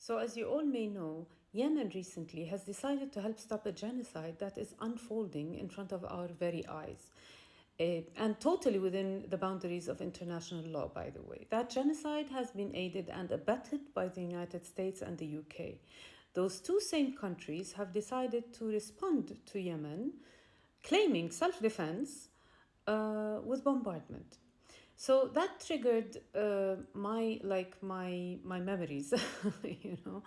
So, as you all may know, Yemen recently has decided to help stop a genocide that is unfolding in front of our very eyes. And totally within the boundaries of international law, by the way. That genocide has been aided and abetted by the United States and the UK. Those two same countries have decided to respond to Yemen, claiming self defense with bombardment. So that triggered my memories, you know,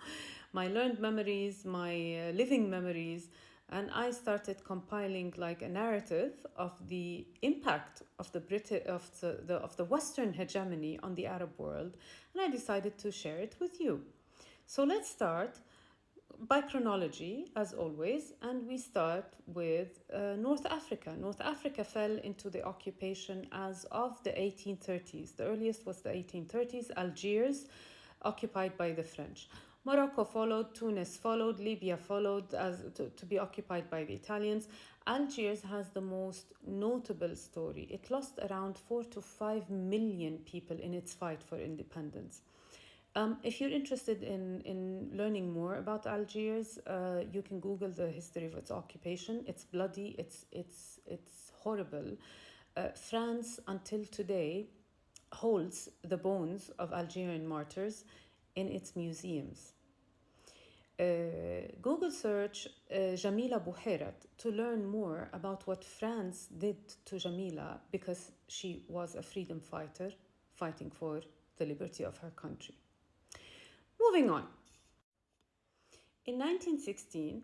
my learned memories, my living memories, and I started compiling like a narrative of the impact of the Western hegemony on the Arab world, and I decided to share it with you. So let's start by chronology, as always, and we start with North Africa. North Africa fell into the occupation as of the 1830s. The earliest was the 1830s, Algiers, occupied by the French. Morocco followed, Tunis followed, Libya followed to be occupied by the Italians. Algiers has the most notable story. It lost around 4 to 5 million people in its fight for independence. If you're interested in learning more about Algiers, you can Google the history of its occupation. It's bloody, it's horrible. France, until today, holds the bones of Algerian martyrs in its museums. Google search Jamila Bouhairat to learn more about what France did to Jamila because she was a freedom fighter fighting for the liberty of her country. Moving on. In 1916,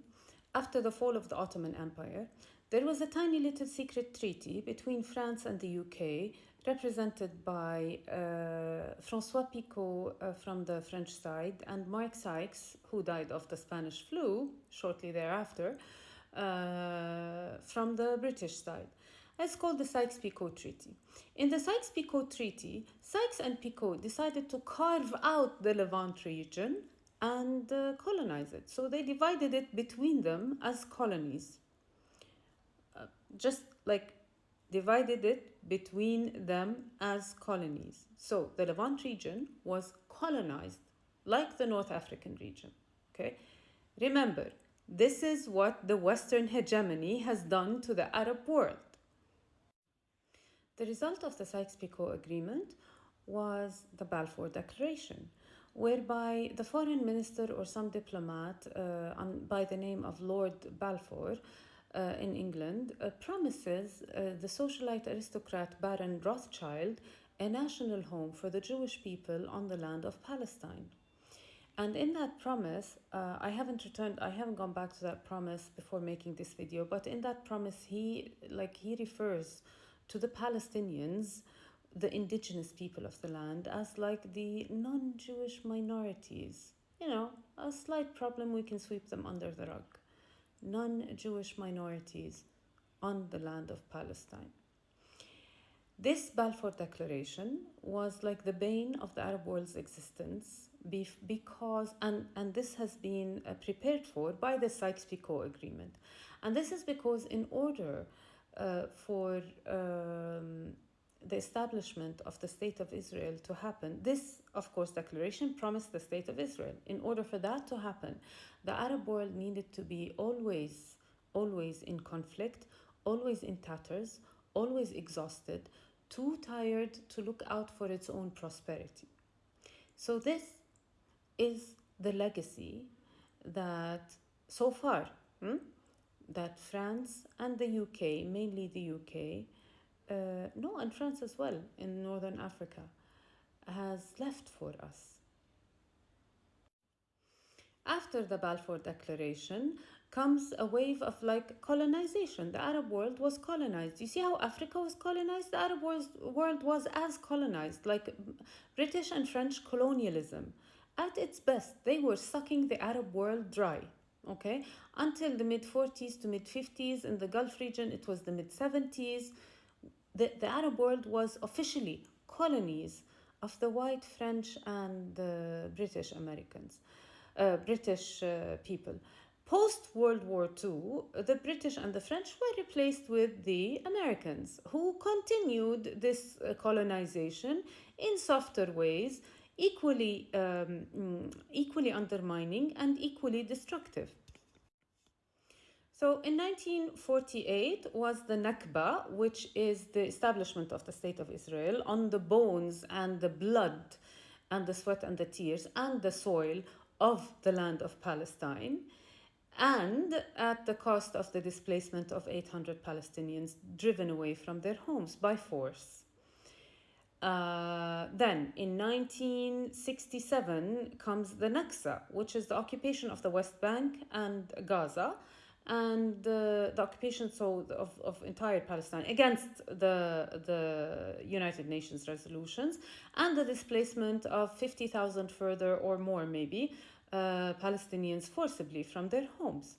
after the fall of the Ottoman Empire, there was a tiny little secret treaty between France and the UK, represented by François Picot from the French side and Mark Sykes, who died of the Spanish flu shortly thereafter, from the British side. It's called the Sykes-Picot Treaty. In the Sykes-Picot Treaty, Sykes and Picot decided to carve out the Levant region and colonize it. So they divided it between them as colonies. Just like divided it between them as colonies. So the Levant region was colonized like the North African region. Okay? Remember, this is what the Western hegemony has done to the Arab world. The result of the Sykes-Picot Agreement was the Balfour Declaration, whereby the foreign minister or some diplomat by the name of Lord Balfour in England promises the socialite aristocrat Baron Rothschild a national home for the Jewish people on the land of Palestine. And in that promise, I haven't gone back to that promise before making this video, but in that promise, he refers to the Palestinians, the indigenous people of the land, as like the non-Jewish minorities. You know, a slight problem, we can sweep them under the rug. Non-Jewish minorities on the land of Palestine. This Balfour Declaration was like the bane of the Arab world's existence because, and this has been prepared for by the Sykes-Picot Agreement. And this is because in order for the establishment of the State of Israel to happen, this, of course, declaration promised the State of Israel. In order for that to happen, the Arab world needed to be always in conflict, always in tatters, always exhausted, too tired to look out for its own prosperity. So this is the legacy that so far, that France and the UK, mainly the UK, and France as well in Northern Africa, has left for us. After the Balfour Declaration comes a wave of like colonization. The Arab world was colonized. You see how Africa was colonized? The Arab world was as colonized, like British and French colonialism. At its best, they were sucking the Arab world dry. Okay, until the mid-40s to mid-50s. In the Gulf region, it was the mid-70s. The Arab world was officially colonies of the white French and British Americans, British people. Post-World War II, the British and the French were replaced with the Americans, who continued this colonization in softer ways, equally undermining and equally destructive. So in 1948 was the Nakba, which is the establishment of the State of Israel on the bones and the blood and the sweat and the tears and the soil of the land of Palestine, and at the cost of the displacement of 800 Palestinians driven away from their homes by force. Then in 1967 comes the Naksa, which is the occupation of the West Bank and Gaza, and the occupation of entire Palestine against the United Nations resolutions, and the displacement of 50,000 further or more maybe Palestinians forcibly from their homes.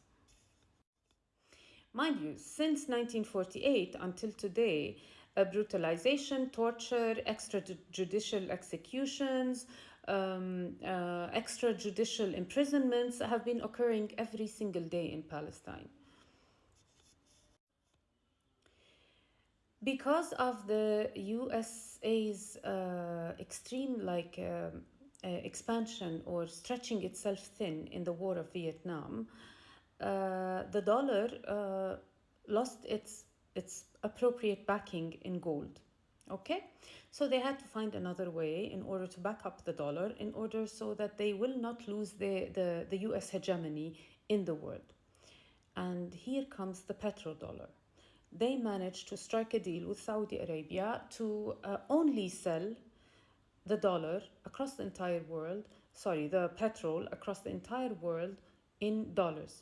Mind you, since 1948 until today, brutalization, torture, extrajudicial executions, extrajudicial imprisonments have been occurring every single day in Palestine. Because of the USA's extreme expansion or stretching itself thin in the war of Vietnam, the dollar lost its appropriate backing in gold. Okay, so they had to find another way in order to back up the dollar, in order so that they will not lose the US hegemony in the world. And here comes the petrodollar. They managed to strike a deal with Saudi Arabia to only sell the dollar across the entire world, the petrol across the entire world in dollars.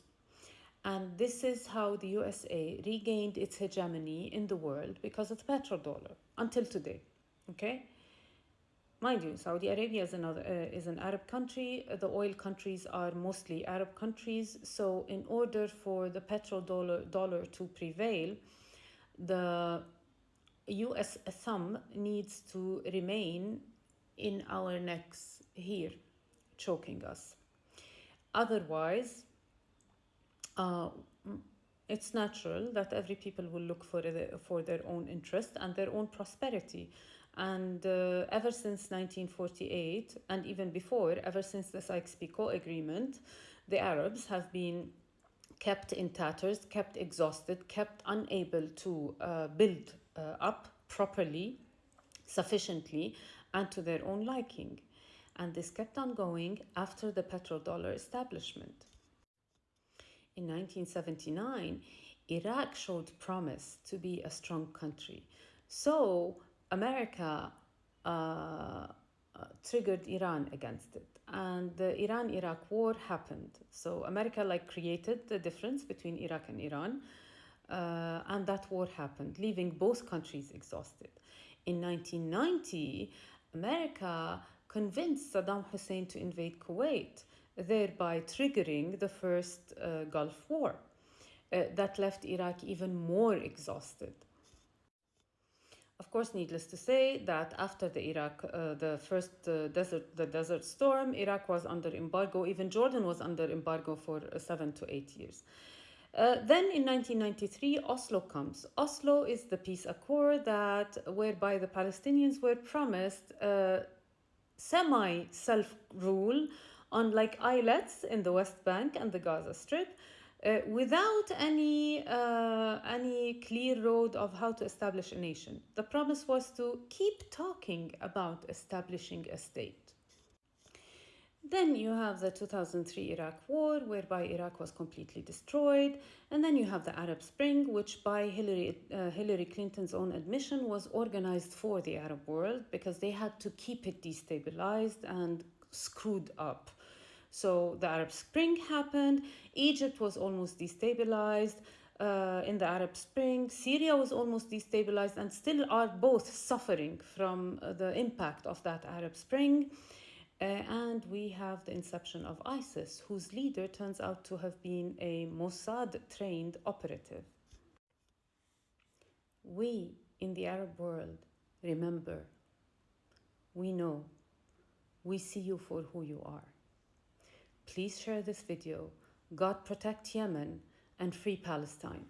And this is how the USA regained its hegemony in the world, because of the petrodollar until today. Okay? Mind you, Saudi Arabia is an Arab country. The oil countries are mostly Arab countries. So in order for the petrodollar to prevail, the US thumb needs to remain in our necks here, choking us. Otherwise, it's natural that every people will look for their own interest and their own prosperity. And ever since 1948, and even before, ever since the Sykes-Picot Agreement, the Arabs have been kept in tatters, kept exhausted, kept unable to build up properly, sufficiently, and to their own liking. And this kept on going after the petrodollar establishment. In 1979, Iraq showed promise to be a strong country. So America triggered Iran against it. And the Iran-Iraq war happened. So America created the difference between Iraq and Iran. And that war happened, leaving both countries exhausted. In 1990, America convinced Saddam Hussein to invade Kuwait, thereby triggering the first Gulf War that left Iraq even more exhausted. Of course, needless to say that after the first Desert Storm, Iraq was under embargo. Even Jordan was under embargo for 7 to 8 years. Then in 1993, Oslo comes. Oslo is the peace accord whereby the Palestinians were promised semi-self-rule on islets in the West Bank and the Gaza Strip, without any clear road of how to establish a nation. The promise was to keep talking about establishing a state. Then you have the 2003 Iraq War, whereby Iraq was completely destroyed. And then you have the Arab Spring, which by Hillary Clinton's own admission was organized for the Arab world, because they had to keep it destabilized and screwed up. So the Arab Spring happened. Egypt was almost destabilized in the Arab Spring. Syria was almost destabilized and still are both suffering from the impact of that Arab Spring. And we have the inception of ISIS, whose leader turns out to have been a Mossad-trained operative. We in the Arab world remember, we know, we see you for who you are. Please share this video. God protect Yemen and free Palestine.